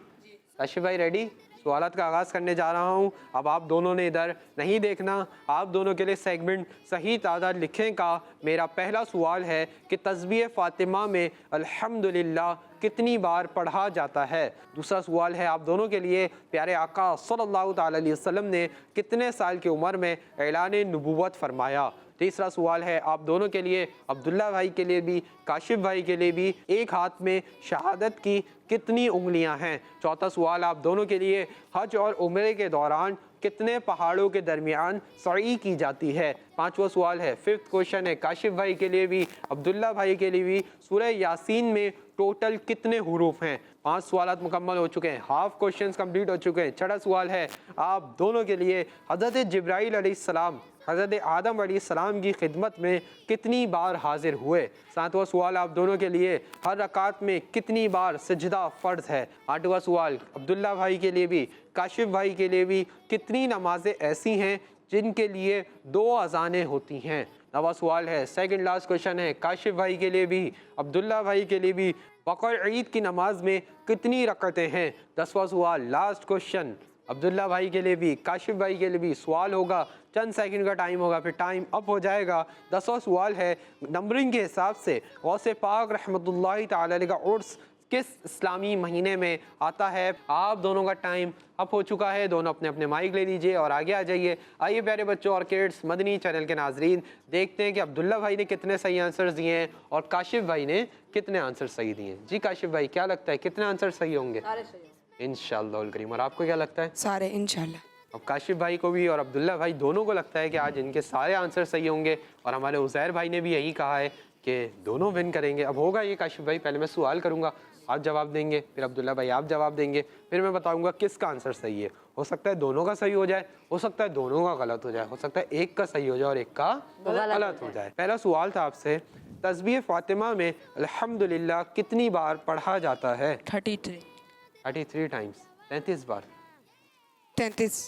काशिफ भाई रेडी? सवालात का आगाज़ करने जा रहा हूँ। अब आप दोनों ने इधर नहीं देखना। आप दोनों के लिए सेगमेंट सही तादाद लिखें का मेरा पहला सवाल है कि तस्बीह फ़ातिमा में अल्हम्दुलिल्लाह कितनी बार पढ़ा जाता है। दूसरा सवाल है आप दोनों के लिए, प्यारे आका सल्लल्लाहु तआला अलैहि वसल्लम ने कितने साल की उम्र में ऐलान नबूवत फरमाया। तीसरा सवाल है आप दोनों के लिए, अब्दुल्ला भाई के लिए भी, काशिफ भाई के लिए भी, एक हाथ में शहादत की कितनी उंगलियां हैं। चौथा सवाल आप दोनों के लिए, हज और उम्रे के दौरान कितने पहाड़ों के दरमियान सई की जाती है। पांचवा सवाल है, फिफ्थ क्वेश्चन है काशिफ भाई के लिए भी, अब्दुल्ला भाई के लिए भी, सूरह यासीन में टोटल कितने हुरूफ हैं। 5 सवालात मुकम्मल हो चुके हैं, हाफ क्वेश्चंस कंप्लीट हो चुके हैं। छठा सवाल है आप दोनों के लिए, हज़रत जिब्राईल अलैहिस्सलाम हज़रत आदम अलैहिस्सलाम की खिदमत में कितनी बार हाजिर हुए। 7वां सवाल आप दोनों के लिए, हर रकात में कितनी बार सजदा फ़र्ज है। 8वां सवाल अब्दुल्ला भाई के लिए भी, काशिफ भाई के लिए भी, कितनी नमाजें ऐसी हैं जिनके लिए 2 अज़ानें होती हैं। 9वां सवाल है, सेकंड लास्ट क्वेश्चन है, काशिफ भाई के लिए भी, अब्दुल्ला भाई के लिए भी, बकर ईद की नमाज में कितनी रकअतें हैं। 10वां सवाल लास्ट क्वेश्चन, अब्दुल्ला भाई के लिए भी, काशिफ भाई के लिए भी। सवाल होगा, चंद सेकंड का टाइम होगा, फिर टाइम अप हो जाएगा। 10वां सवाल है, नंबरिंग के हिसाब से गौसे पाक रहमतुल्लाहि तआला अलैह का उर्स किस इस्लामी महीने में आता है। आप दोनों का टाइम अप हो चुका है, दोनों अपने अपने माइक ले लीजिए और आगे आ जाइए। आइए प्यारे बच्चों और किड्स मदनी चैनल के नाजरीन, देखते हैं कि अब्दुल्ला भाई ने कितने सही आंसर्स दिए हैं और काशिफ भाई ने कितने आंसर सही दिए हैं। जी काशिफ भाई क्या लगता है कितने आंसर सही होंगे? इंशाअल्लाह करीम। और आपको क्या लगता है? सारे इंशाल्लाह। अब काशिफ भाई को भी और अब्दुल्ला भाई दोनों को लगता है कि आज इनके सारे आंसर सही होंगे और हमारे उज़ैर भाई ने भी यही कहा है कि दोनों विन करेंगे। अब होगा ये काशिफ भाई, पहले मैं सवाल करूँगा, आप जवाब देंगे, फिर अब्दुल्ला भाई आप जवाब देंगे, फिर मैं बताऊंगा किसका आंसर सही है। हो सकता है दोनों का सही हो जाए, हो सकता है दोनों का गलत हो जाए, हो सकता है एक का सही हो जाए और एक का गलत हो जाए। पहला सवाल था आपसे, तस्बीह फातिमा में अल्हम्दुलिल्लाह कितनी बार पढ़ा जाता है? 33। 33 टाइम्स, 33 बार। 33।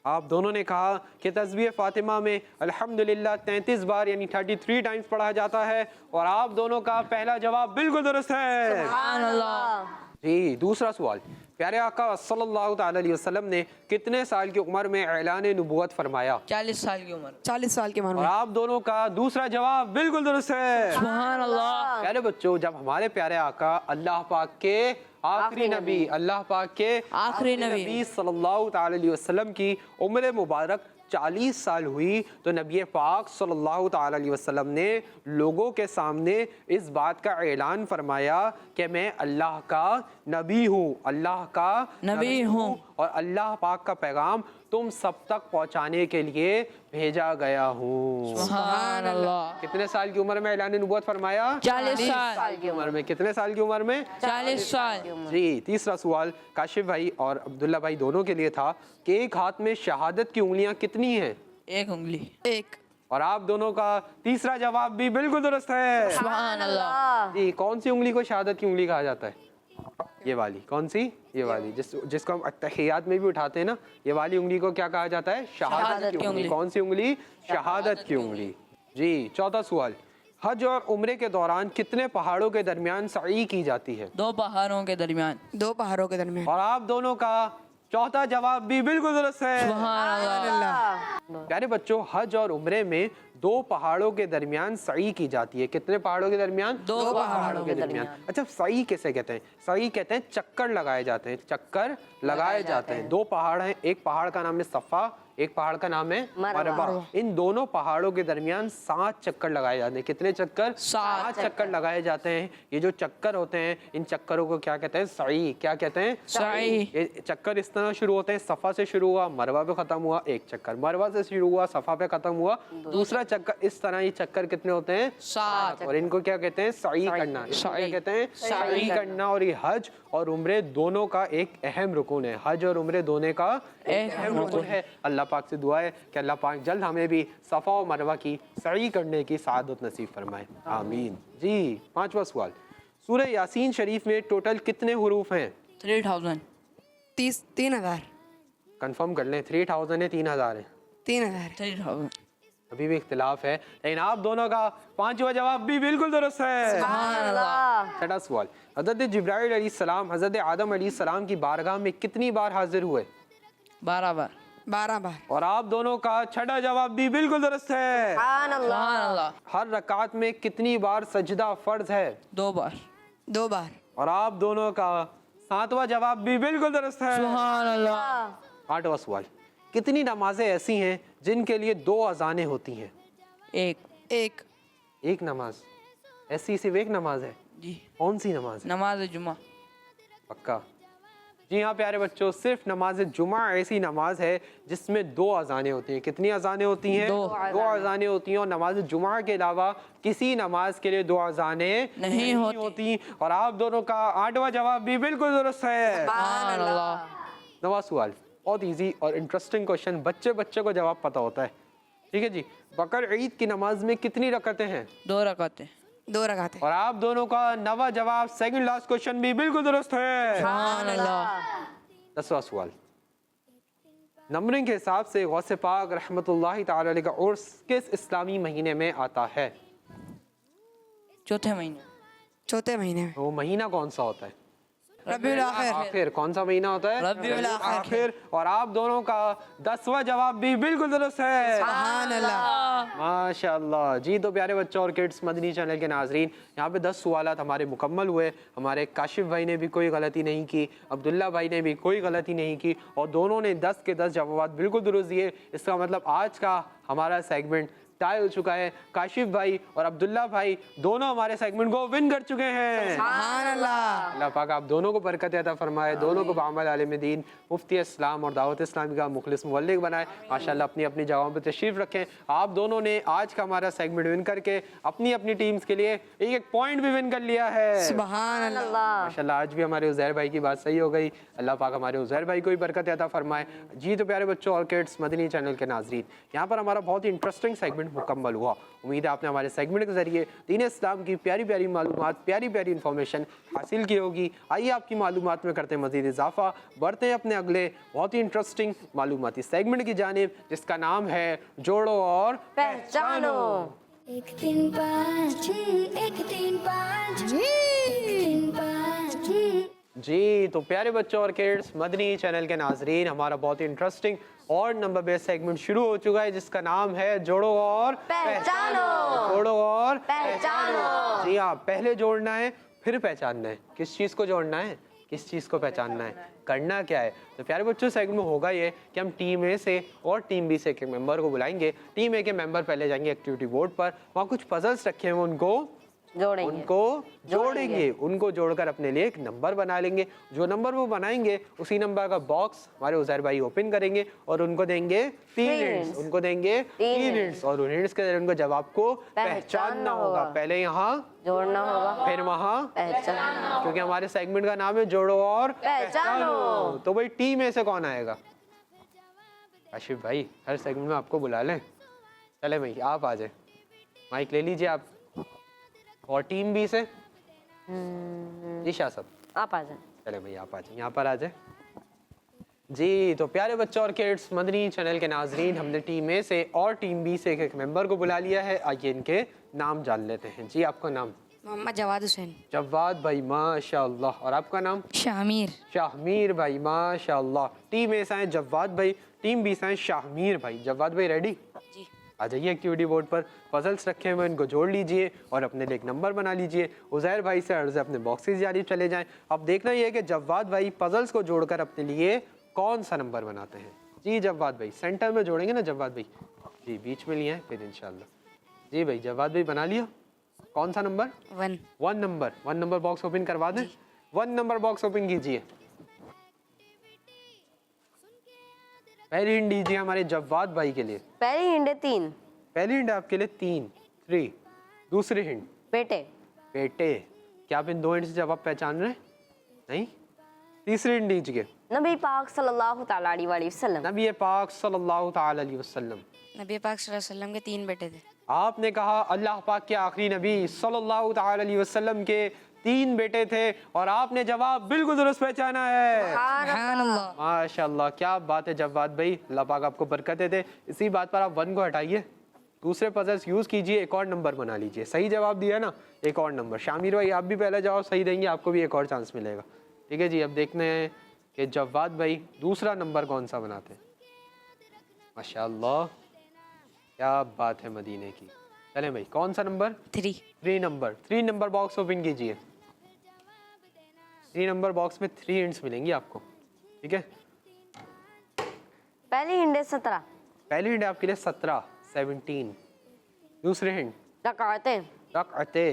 आप दोनों ने कहा कि तस्बीह फातिमा में अल्हम्दुलिल्लाह 33 बार यानी 33 टाइम्स पढ़ा जाता है, और आप दोनों का पहला जवाब बिल्कुल दुरुस्त है। सुभान अल्लाह। जी, दूसरा सवाल, प्यारे आका सल्लल्लाहु ताला अलैहि वसल्लम ने कितने साल की उम्र में ऐलान नबुव्वत फरमाया? 40 साल की उम्र। 40 साल की उम्र और में। आप दोनों का दूसरा जवाब बिल्कुल दुरुस्त है। सुभान अल्लाह। प्यारे बच्चों, जब हमारे प्यारे आका अल्लाह पाक के आखिरी नबी, अल्लाह पाक के आखिरी नबी सल्लल्लाहु ताला अलैहि वसल्लम की उम्र मुबारक 40 साल हुई, तो नबी पाक सल्लल्लाहु ताला अलैहि वसल्लम ने लोगों के सामने इस बात का ऐलान फरमाया कि मैं अल्लाह का नबी हूँ, अल्लाह का नबी हूँ, और अल्लाह पाक का पैगाम तुम सब तक पहुँचाने के लिए भेजा गया हूँ। सुभान अल्लाह। कितने साल की उम्र में ऐलान नबुव्वत फरमाया? 40 साल की उम्र में। कितने साल की उम्र में? 40 साल। जी, तीसरा सवाल काशिफ भाई और अब्दुल्ला भाई दोनों के लिए था कि एक हाथ में शहादत की उंगलियां कितनी हैं? 1 उंगली। 1। और आप दोनों का तीसरा जवाब भी बिल्कुल दुरुस्त है। सुभान अल्लाह। जी, कौन सी उंगली को शहादत की उंगली कहा जाता है? ये वाली। कौन सी? ये वाली, जिसको हम अत्तहियात में भी उठाते हैं ना, ये वाली उंगली को क्या कहा जाता है? शहादत की उंगली। कौन सी उंगली? शहादत की उंगली। जी, चौथा सवाल, हज और उम्रे के दौरान कितने पहाड़ों के दरमियान सई की जाती है? 2 पहाड़ों के दरमियान। 2 पहाड़ों के दरमियान। और आप दोनों का चौथा जवाब भी बिल्कुल दुरुस्त है। सुभान अल्लाह। प्यारे बच्चों, हज और उम्रे में 2 पहाड़ों के दरमियान सई की जाती है। कितने पहाड़ों के दरमियान? 2 पहाड़ों के दरमियान। अच्छा, सई किसे कहते हैं? सई कहते हैं चक्कर लगाए जाते हैं, चक्कर लगाए जाते हैं। 2 पहाड़ हैं, एक पहाड़ का नाम है सफ़ा, एक पहाड़ का नाम है मरवा। इन दोनों पहाड़ों के दरमियान 7 चक्कर लगाए जाते हैं। कितने चक्कर? 7 चक्कर लगाए जाते हैं। ये जो चक्कर होते हैं, इन चक्करों को क्या कहते हैं? सई। क्या कहते हैं? सई। ये चक्कर इस तरह शुरू होते हैं, सफ़ा से शुरू हुआ, मरवा पे खत्म हुआ, एक चक्कर। मरवा से शुरू हुआ, सफ़ा पे खत्म हुआ, दूसरा चक्कर। इस तरह ये चक्कर कितने होते हैं? 7। और इनको क्या कहते हैं? सई करना। इसको क्या कहते हैं? सई करना। और ये हज और उम्रे दोनों का एक अहम रुकन है। हज और उम्रे दोनों का अहम रुकन है। अल्लाह पाक से दुआ है कि अल्लाह पाक जल्द हमें भी सफ़ा और मरवा की सई करने की सआदत नसीब फरमाए, आमीन। जी, 5वां सवाल, सूरह यासीन शरीफ में टोटल कितने हुरूफ हैं? 3000। 3000। कंफर्म कर लें, 3000 है 3000 है? 3000। अभी भी इख्तिलाफ है, लेकिन आप दोनों का 5वां जवाब भी बिल्कुल दुरुस्त है। सुभान अल्लाह। छठा सवाल, हज़रत जिब्राइल अलैहिस्सलाम हज़रत आदम अलैहिस्सलाम की बारगाह में कितनी बार हाजिर हुए? 12 बार। 12 बार। और आप दोनों का छठा जवाब भी बिल्कुल दुरुस्त है। सुभान अल्लाह। हर रकात में कितनी बार सजदा फर्ज है? 2 बार। 2 बार। और आप दोनों का 7वां जवाब भी बिल्कुल दुरुस्त है। सुभान अल्लाह। 8वां सवाल, कितनी नमाजें ऐसी हैं जिनके लिए 2 अजानें होती हैं? 1। एक नमाज ऐसी, सिर्फ एक नमाज है? जी। कौन सी नमाज है? नमाज जुमा। पक्का? जी हाँ प्यारे बच्चों, सिर्फ नमाज जुमा ऐसी नमाज है जिसमें 2 अजानें होती हैं। कितनी अजानें होती हैं? 2 अजानें होती हैं। और नमाज जुमा के अलावा किसी नमाज के लिए 2 अजानें नहीं होती। और आप दोनों का 8वां जवाब भी बिल्कुल दुरुस्त है। 9वां सवाल, बहुत इजी और इंटरेस्टिंग क्वेश्चन, बच्चे को जवाब पता होता है। ठीक है जी, बकर ईद की नमाज में कितनी रकअतें हैं? 2 रकातें। 2 रकातें। और आप दोनों का 9वां जवाब, सेकंड लास्ट क्वेश्चन भी बिल्कुल दुरुस्त है। सुभान अल्लाह। 10वां सवाल, नंबरिंग के हिसाब से गौसे पाक रहमतुल्लाहि ताला अलैह का उर्स किस इस्लामी महीने में आता है? चौथे महीने। चौथे महीने में। वो महीना कौन सा होता है? रबीउल आखिर। आखिर। कौन सा महीना होता है? रबीउल आखिर। और आप दोनों का 10वां जवाब भी बिल्कुल दुरुस्त है। सुभान अल्लाह। माशाअल्लाह। जी, तो प्यारे बच्चों और किड्स मदनी चैनल के नाजरीन, यहाँ पे 10 सवालात हमारे मुकम्मल हुए। हमारे काशिफ भाई ने भी कोई गलती नहीं की, अब्दुल्ला भाई ने भी कोई गलती नहीं की, और दोनों ने 10 के 10 जवाब बिल्कुल दुरुस्त दिए। इसका मतलब आज का हमारा सेगमेंट टाई हो चुका है। काशिफ भाई और अब्दुल्ला भाई दोनों हमारे सेगमेंट को विन कर चुके हैं। सुभान अल्लाह। अल्लाह पाक आप दोनों को बरकत अता फरमाए, दोनों को बामल आलिम दीन, मुफ्ती इस्लाम और दावत इस्लामी का मुखलिस मुबल्लिग बनाए। माशाल्लाह अपनी अपनी जगहों पर तशरीफ़ रखें। आप दोनों ने आज का हमारा सेगमेंट विन करके अपनी अपनी टीम्स के लिए एक एक पॉइंट भी विन कर लिया है। सुभान अल्लाह। माशाल्लाह आज भी हमारे उज़ैर भाई की बात सही हो गई। अल्लाह पाक हमारे उज़ैर भाई को भी बरकत अता फरमाए। जी तो प्यारे बच्चों और किड्स मदनी चैनल के नाज़रीन, यहाँ पर हमारा बहुत ही इंटरेस्टिंग सेगमेंट मुकम्मल हुआ। उम्मीद है आपने हमारे सेगमेंट के ज़रिए दीन इस्लाम की प्यारी प्यारी मालूमात, प्यारी प्यारी इन्फॉर्मेशन हासिल की होगी। आइए आपकी मालूमात में करते हैं मज़ीद इजाफा, बढ़ते हैं अपने अगले बहुत ही इंटरेस्टिंग मालूमाती सेगमेंट की जानिब, जिसका नाम है जोड़ो और पहचानो। 1 3 5 1 3 5 1 3 5 जी तो प्यारे बच्चों और किड्स मदनी चैनल के नाजरीन, हमारा बहुत ही इंटरेस्टिंग और नंबर बेस्ड सेगमेंट शुरू हो चुका है, जिसका नाम है जोड़ो और पहचानो। जोड़ो और पहचानो। जी हाँ, पहले जोड़ना है फिर पहचानना है। किस चीज़ को जोड़ना है, किस चीज़ को पहचानना है, करना क्या है। तो प्यारे बच्चों सेगमेंट में होगा ये कि हम टीम ए से और टीम बी से एक मेंबर को बुलाएंगे। टीम ए के मेंबर पहले जाएंगे एक्टिविटी बोर्ड पर, वहाँ कुछ पजल्स रखे हैं, उनको जोड़ेंगे। उनको जोड़कर अपने लिए एक नंबर बना लेंगे। जो नंबर वो बनाएंगे उसी नंबर का बॉक्स हमारे उज़ैर भाई ओपन करेंगे और उनको देंगे 3 हिंट्स। उनको देंगे 3 हिंट्स और उन हिंट्स के जरिए उनको जवाब को पहचानना होगा। पहले यहाँ जोड़ना होगा, फिर वहाँ पहचानो, क्योंकि हमारे सेगमेंट का नाम है जोड़ो और पहचानो। तो भाई टीम ए से कौन आएगा? आशिफ भाई, हर सेगमेंट में आपको बुला लें। चले भाई आप आ जाए, माइक ले लीजिए आप। और टीम बी से जी शाह साहब आप आ जाए। चले भाई आप आ जाए, यहाँ पर आ जाए। जी तो प्यारे बच्चों और किड्स मदनी चैनल के नाजरीन, हमने टीम ए से और टीम बी से एक मेंबर को बुला लिया है। आइए इनके नाम जान लेते हैं। जी आपका नाम? मोहम्मद जवाद हुसैन। जवाद भाई माशाअल्लाह। और आपका नाम? शाहमीर। शाहमीर भाई माशाअल्लाह। टीम ए से हैं जवाद भाई, टीम बी से हैं शाहमीर भाई। जवाद भाई रेडी? जी। आ जाइए एक्टिविटी बोर्ड पर, पजल्स रखे हुए इनको जोड़ लीजिए और अपने लिए एक नंबर बना लीजिए। उज़ैर भाई से अर्ज़ अपने बॉक्सेस जारी चले जाएं। अब देखना ये है कि जवाद भाई पजल्स को जोड़कर अपने लिए कौन सा नंबर बनाते हैं। जी जवाद भाई सेंटर में जोड़ेंगे ना जवाद भाई? जी बीच में लिए हैं फिर इंशाल्लाह। जी भाई जवाद भाई बना लिया, कौन सा नंबर? 1। 1 नंबर बॉक्स ओपन करवा दें। 1 नंबर बॉक्स ओपन कीजिए। पहली हिंट दीजिए हमारे जवाद भाई के लिए। पहली हिंट है 3। पहली हिंट आपके लिए 3। दूसरी हिंट बेटे। बेटे। क्या आप इन 2 हिंट से जवाब पहचान रहे हैं? नहीं। तीसरी हिंट दीजिए। नबी पाक सल्लल्लाहु तआला अलैहि वसल्लम। नबी पाक सल्लल्लाहु तआला अलैहि वसल्लम। नबी पाक सल्लल्लाहु अलैहि वसल्लम के 3 बेटे थे। आपने कहा अल्लाह पाक के आखिरी नबी सल्लल्लाहु तआला अलैहि वसल्लम के 3 बेटे थे और आपने जवाब बिल्कुल दुरुस्त पहचाना है। सुभान अल्लाह। माशाल्लाह, क्या बात है जवाद भाई, अल्लाह पाक आपको बरकतें दे। इसी बात पर आप 1 को हटाइए, दूसरे पजल्स यूज कीजिए, एक और नंबर बना लीजिए। सही जवाब दिया ना, एक और नंबर। शामिर भाई आप भी पहले जवाब सही देंगे, आपको भी एक और चांस मिलेगा। ठीक है जी, अब देखते हैं कि जवाद भाई दूसरा नंबर कौन सा बनाते हैं। माशाल्लाह, क्या बात है मदीने की। चले भाई कौन सा number? 3 number. 3 number box open कीजिए। 3 नंबर बॉक्स में 3 हिंट्स मिलेंगी आपको। ठीक है, पहली हिंट है 17। पहली हिंट आपके लिए 17। दूसरी हिंट रकातें। रकाते।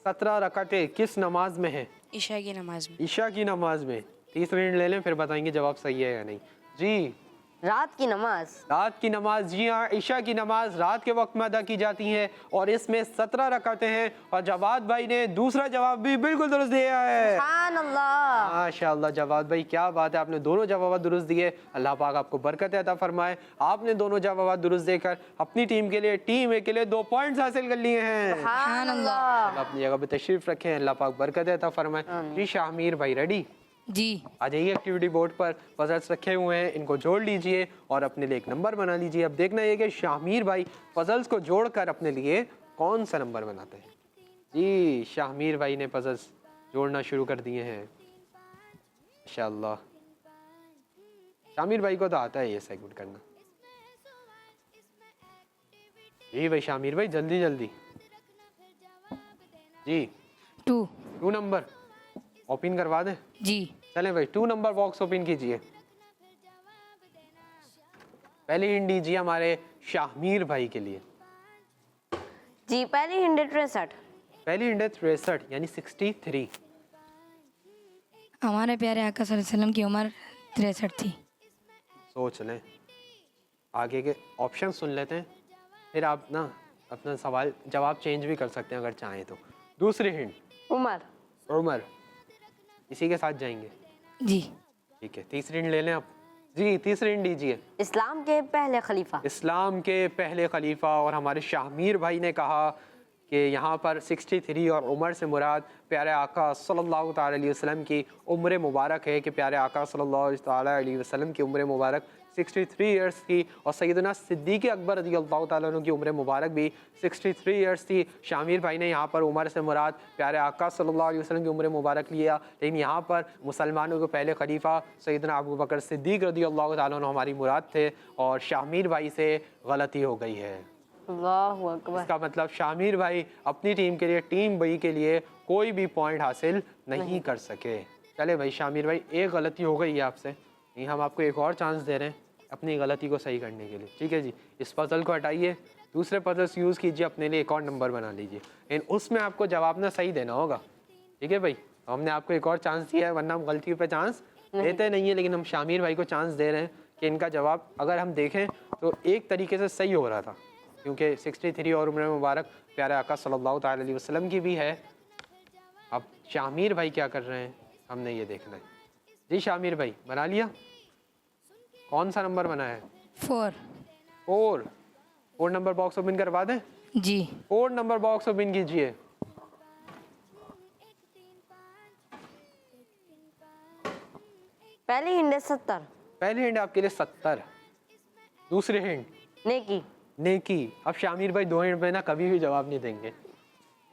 17 रकाते किस नमाज में है? ईशा की नमाज में। ईशा की नमाज में। तीसरी हिंट ले लें फिर बताएंगे जवाब सही है या नहीं। जी रात की नमाज। रात की नमाज। जी हाँ, ईशा की नमाज रात के वक्त में अदा की जाती है और इसमें 17 रकातें हैं। और जवाद भाई ने दूसरा जवाब भी बिल्कुल दुरुस्त दिया है। सुभान अल्लाह। माशाअल्लाह जवाद भाई, क्या बात है, आपने दोनों जवाब दुरुस्त दिए। अल्लाह पाक आपको बरकत अता फरमाए। आपने दोनों जवाब दुरुस्त देकर अपनी टीम के लिए, टीम ए के लिए 2 पॉइंट्स हासिल कर लिए हैं। सुभान अल्लाह। अपनी जगह पे तशरीफ रखें, अल्लाह पाक बरकत अता फरमाए। जी शाहमीर भाई रेडी? जी। आ जाइए एक्टिविटी बोर्ड पर, पजल्स रखे हुए हैं, इनको जोड़ लीजिए और अपने लिए एक नंबर बना लीजिए। अब देखना है कि शाहमीर भाई पजल्स को जोड़कर अपने लिए कौन सा नंबर बनाते हैं। जी शाहमीर भाई ने पजल्स जोड़ना शुरू कर दिए हैं। माशाअल्लाह, शामिर भाई को तो आता है ये सेगमेंट करना। जी भाई शामिर भाई जल्दी जल्दी। जी 2 नंबर ओपन करवा दें। जी। चलें भाई 2 नंबर बॉक्स ओपन कीजिए। पहली हिंट दीजिए हमारे शाहमीर भाई के लिए। जी पहली हिंट 63। पहली हिंट है 63 यानी 63। हमारे प्यारे आका सल्लल्लाहु अलैहि वसल्लम की उम्र 63 थी। सोच लें, आगे के ऑप्शन सुन लेते हैं, फिर आप ना अपना सवाल जवाब चेंज भी कर सकते हैं अगर चाहें तो। दूसरी हिंट उमर। इसी के साथ जाएंगे, जी। ठीक है। तीसरी हिंट ले लें आप जी, तीसरी हिंट दीजिए। इस्लाम के पहले खलीफा। इस्लाम के पहले खलीफा। और हमारे शाहमीर भाई ने कहा कि यहाँ पर 63 और उम्र से मुराद प्यारे आका सल्लल्लाहु ताला अलैहि वसल्लम की उम्र मुबारक है, कि प्यारे आका सल्लल्लाहु ताला अलैहि वसल्लम की उम्र मुबारक 63 इयर्स थी। और सैयदना सिद्दीक़ अकबर रज़ियल्लाहु ताला अन्हु की उम्र मुबारक भी 63 इयर्स थी। शामिर भाई ने यहाँ पर उम्र से मुराद प्यारे आका सल्लल्लाहु अलैहि वसल्लम की उम्र मुबारक लिया, लेकिन यहाँ पर मुसलमानों के पहले खलीफा सैयदना अबू बकर सिद्दीक़ रज़ियल्लाहु ताला अन्हु हमारी मुराद थे, और शामिर भाई से गलती हो गई है। अल्लाहु अकबर। इसका मतलब शामिर भाई अपनी टीम के लिए, टीम बी के लिए कोई भी पॉइंट हासिल नहीं कर सके। चले भाई शामिर भाई, एक गलती हो गई है आपसे, नहीं हम आपको एक और चांस दे रहे हैं अपनी गलती को सही करने के लिए, ठीक है जी। इस पजल को हटाइए, दूसरे पजल्स यूज़ कीजिए, अपने लिए एक और नंबर बना लीजिए, लेकिन उसमें आपको जवाब ना सही देना होगा, ठीक है भाई। हमने आपको एक और चांस दिया है, वरना हम गलती पे चांस देते नहीं है, लेकिन हम शामिर भाई को चांस दे रहे हैं कि इनका जवाब अगर हम देखें तो एक तरीके से सही हो रहा था, क्योंकि 63 और उम्र मुबारक प्यारे आका सल्लल्लाहु ताला अलैहि वसल्लम की भी है। अब शामिर भाई क्या कर रहे हैं हमने ये देखना है। जी शामिर भाई बना लिया, कौन सा नंबर बना है? 4। 4 नंबर बॉक्स ओपन करवा दें? जी। 4 नंबर बॉक्स ओपन कीजिए। पहली हिंट 70। पहली हिंट आपके लिए 70। दूसरी हिंट नेकी। अब शामिर भाई 2 हिंट में ना कभी भी जवाब नहीं देंगे,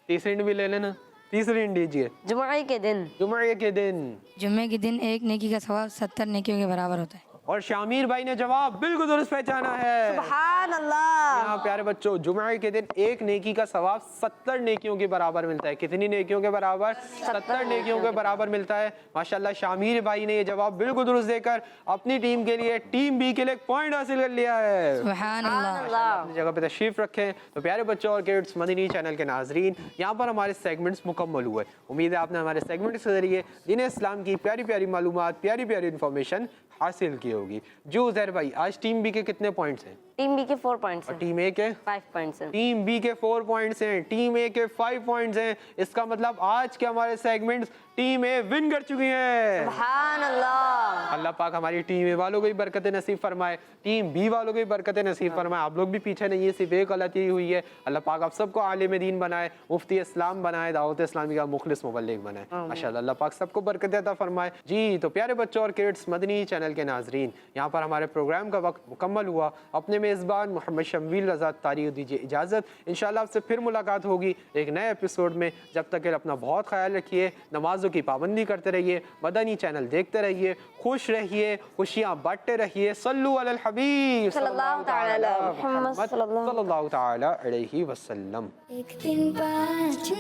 तीसरी हिंट भी ले लेना। तीसरी हिंट दीजिए। जुमे के दिन। जुमे के दिन। जुम्मे के दिन एक नेकी का सवाब 70 नेकियों के बराबर होता है। और शामिर भाई ने जवाब बिल्कुल दुरुस्त पहचाना है। सुभान अल्लाह। यहाँ प्यारे बच्चों, जुमे के दिन एक नेकी का सवाब 70 नेकियों के बराबर मिलता है। कितनी नेकियों के बराबर? 70 नेकियों के बराबर मिलता है। माशाल्लाह शामिर भाई ने ये जवाब बिल्कुल दुरुस्त देकर अपनी टीम के लिए, टीम बी के लिए एक पॉइंट हासिल कर लिया है। सुभान अल्लाह। अपनी जगह पे तशरीफ रखें। तो प्यारे बच्चों और किड्स मदनी चैनल के नाजरीन, यहाँ पर हमारे सेगमेंट्स मुकम्मल हुए। उम्मीद है आपने हमारे सेगमेंट्स के जरिए दीन इस्लाम की प्यारी प्यारी मालूमात, प्यारी प्यारी इन्फॉर्मेशन हासिल की होगी। जो उज़ैर भाई, आज टीम बी के कितने पॉइंट्स हैं? टीम बी के 4 पॉइंट्स और हैं। टीम ए के 5 पॉइंट्स हैं। टीम बी के 4 पॉइंट्स हैं, टीम ए के 5 पॉइंट्स हैं। इसका मतलब आज के हमारे सेगमेंट्स टीम ए विन कर चुकी है। सुभान अल्लाह। अल्लाह पाक हमारी टीम ए वालों को भी बरकतें नसीब फरमाए, टीम बी वालों को भी बरकतें नसीब फरमाए। आप लोग भी पीछे नहीं है, सिर्फ एक गलती हुई है। अल्लाह पाक आप सबको आलिम दीन बनाए, मुफ्ती इस्लाम बनाए, दावत इस्लामी का मुखलिस मुबल्लिग बनाए। माशाअल्लाह, अल्लाह पाक सबको बरकतें अता फरमाए। जी तो प्यारे बच्चों और किड्स मदनी चैनल के नाजरीन, यहाँ पर हमारे प्रोग्राम का वक्त मुकम्मल हुआ। अपने मेज़बान मोहम्मद शम्वील रज़ा तारीख़ दीजिए इजाज़त। इंशाअल्लाह आपसे फिर मुलाकात होगी एक नए एपिसोड में। जब तक अपना बहुत ख्याल रखिए, नमाज़ों की पाबंदी करते रहिए, मदनी चैनल देखते रहिए, खुश रहिए, खुशियाँ बांटते रहिए। सल्लु अलल हबीब सल्लल्लाहु ताला मुहम्मद सल्लल्लाहु ताला अलैहि वसल्लम। 1 3 5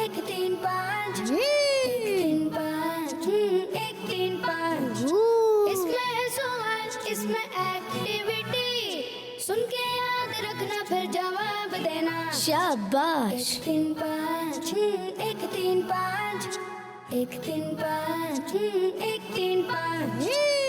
1 3 5 1 3 5 1 3 5। इसमें है सवाल, इसमें एक्टिविटी, सुन के याद रखना फिर जवाब देना। शाबाश। 1 3 5 1 3 5 1 3 5 1 3 5।